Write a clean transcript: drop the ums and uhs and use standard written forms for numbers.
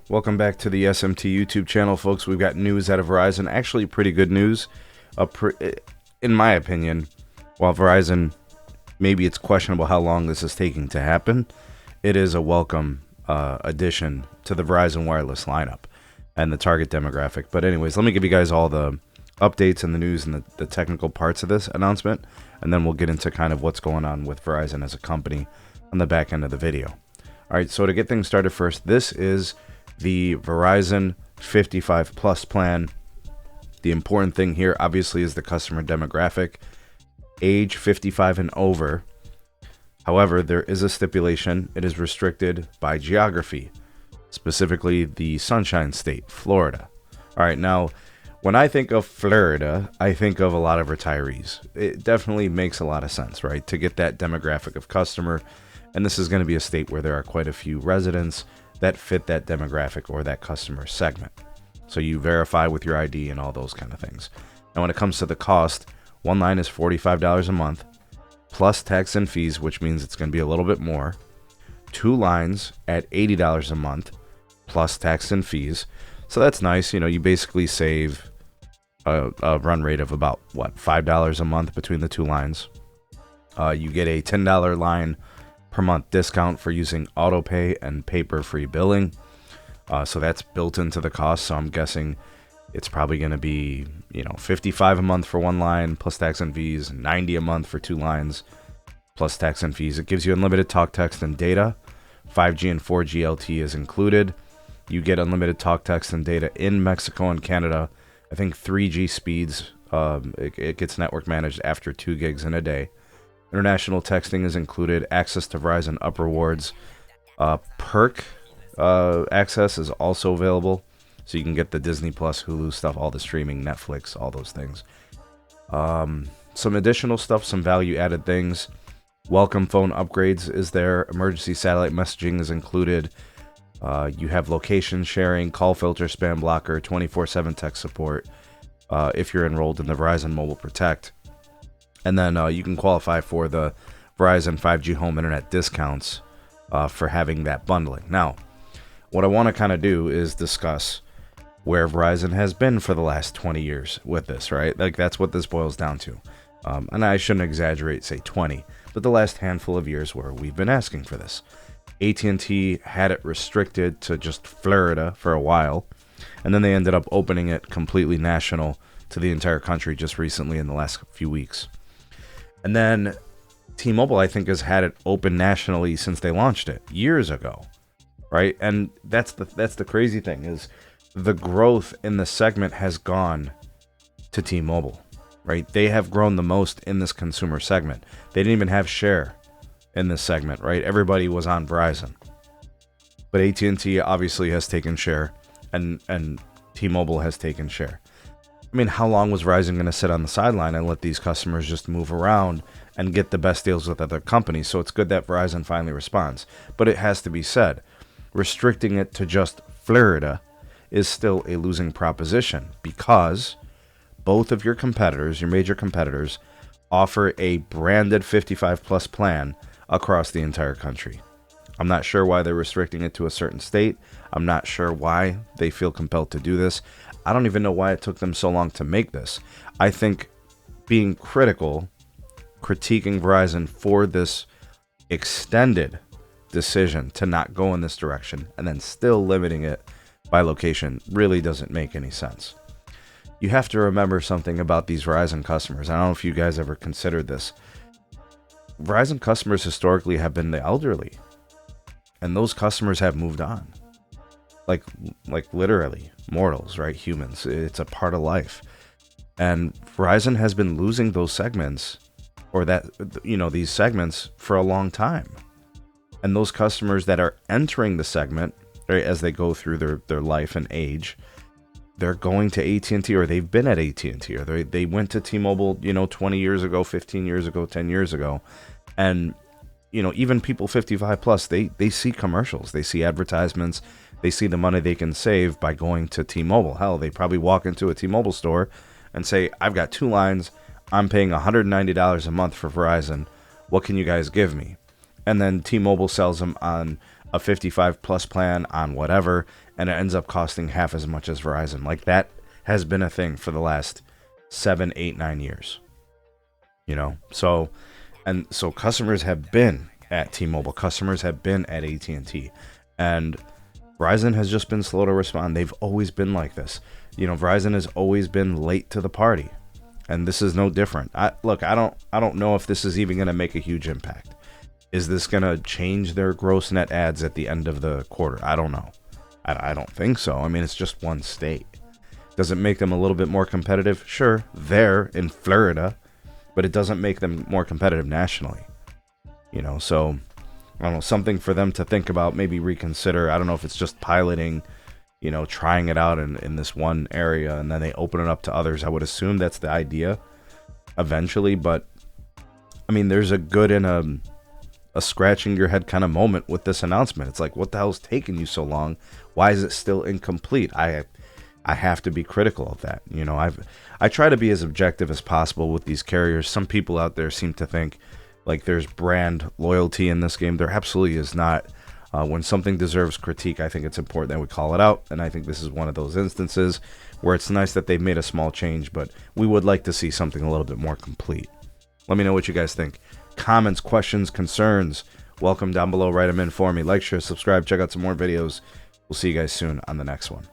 Welcome back to the SMT YouTube channel, folks. We've got news out of Verizon. Actually, pretty good news. In my opinion, while Verizon, maybe it's questionable how long this is taking to happen, it is a welcome addition to the Verizon Wireless lineup and the target demographic. But anyways, let me give you guys all the updates and the news and the technical parts of this announcement, and then we'll get into kind of what's going on with Verizon as a company on the back end of the video. All right, so to get things started first, this is the Verizon 55 Plus plan. The important thing here, obviously, is the customer demographic, age 55 and over. However, there is a stipulation. It is restricted by geography, specifically the Sunshine State, Florida. All right, now, when I think of Florida, I think of a lot of retirees. It definitely makes a lot of sense, right, to get that demographic of customer. And this is going to be a state where there are quite a few residents that fit that demographic or that customer segment. So you verify with your ID and all those kind of things. Now, when it comes to the cost, one line is $45 a month, plus tax and fees, which means it's going to be a little bit more. Two lines at $80 a month, plus tax and fees. So that's nice. You know, you basically save a run rate of about, what, $5 a month between the two lines. You get a $10 line per month discount for using auto pay and paper-free billing. So that's built into the cost. So I'm guessing it's probably going to be, $55 a month for one line plus tax and fees, $90 a month for two lines plus tax and fees. It gives you unlimited talk, text, and data. 5G and 4G LTE is included. You get unlimited talk, text, and data in Mexico and Canada. I think 3G speeds. It gets network managed after 2 gigs in a day. International texting is included. Access to Verizon Up Rewards. Perk access is also available. So you can get the Disney Plus, Hulu stuff, all the streaming, Netflix, all those things. Some additional stuff, some value-added things. Welcome phone upgrades is there. Emergency satellite messaging is included. You have location sharing, call filter, spam blocker, 24/7 tech support if you're enrolled in the Verizon Mobile Protect. And then you can qualify for the Verizon 5G home internet discounts for having that bundling. Now, what I want to kind of do is discuss where Verizon has been for the last 20 years with this, right? Like, that's what this boils down to. And I shouldn't exaggerate, say 20, but the last handful of years where we've been asking for this. AT&T had it restricted to just Florida for a while, and then they ended up opening it completely national to the entire country just recently in the last few weeks. And then T-Mobile, I think, has had it open nationally since they launched it years ago, right? And that's the crazy thing, is the growth in the segment has gone to T-Mobile, right? They have grown the most in this consumer segment. They didn't even have share in this segment, right? Everybody was on Verizon. But AT&T obviously has taken share, and T-Mobile has taken share. I mean, how long was Verizon going to sit on the sideline and let these customers just move around and get the best deals with other companies? So it's good that Verizon finally responds. But it has to be said, restricting it to just Florida is still a losing proposition, because both of your competitors, your major competitors, offer a branded 55 plus plan across the entire country. I'm not sure why they're restricting it to a certain state. I'm not sure why they feel compelled to do this. I don't even know why it took them so long to make this. I think being critiquing Verizon for this extended decision to not go in this direction and then still limiting it by location really doesn't make any sense. You have to remember something about these Verizon customers. I don't know if you guys ever considered this. Verizon customers historically have been the elderly, and those customers have moved on. Like literally mortals, right? Humans. It's a part of life. And Verizon has been losing those segments, or these segments, for a long time. And those customers that are entering the segment, right, as they go through their life and age, they're going to AT&T, or they've been at AT&T, or they went to T-Mobile, 20 years ago, 15 years ago, 10 years ago. And, even people 55 plus, they see commercials, they see advertisements, they see the money they can save by going to T-Mobile. Hell, they probably walk into a T-Mobile store and say, I've got two lines, I'm paying $190 a month for Verizon, what can you guys give me? And then T-Mobile sells them on a 55 plus plan on whatever, and it ends up costing half as much as Verizon. Like, that has been a thing for the last 7, 8, 9 years. You know, so customers have been at T-Mobile, customers have been at AT&T, and Verizon has just been slow to respond. They've always been like this. You know, Verizon has always been late to the party, and this is no different. I don't know if this is even going to make a huge impact. Is this going to change their gross net adds at the end of the quarter? I don't know. I don't think so. I mean, it's just one state. Does it make them a little bit more competitive? Sure, they're in Florida, but it doesn't make them more competitive nationally. You know, so I don't know, something for them to think about, maybe reconsider. I don't know if it's just piloting, you know, trying it out in this one area and then they open it up to others. I would assume that's the idea eventually, but I mean, there's a good and a scratching your head kind of moment with this announcement. It's like, what the hell's taking you so long? Why is it still incomplete? I have to be critical of that. You know, I try to be as objective as possible with these carriers. Some people out there seem to think like there's brand loyalty in this game. There absolutely is not. When something deserves critique, I think it's important that we call it out, and I think this is one of those instances where it's nice that they've made a small change, but we would like to see something a little bit more complete. Let me know what you guys think. Comments, questions, concerns, welcome down below. Write them in for me. Like, share, subscribe, check out some more videos. We'll see you guys soon on the next one.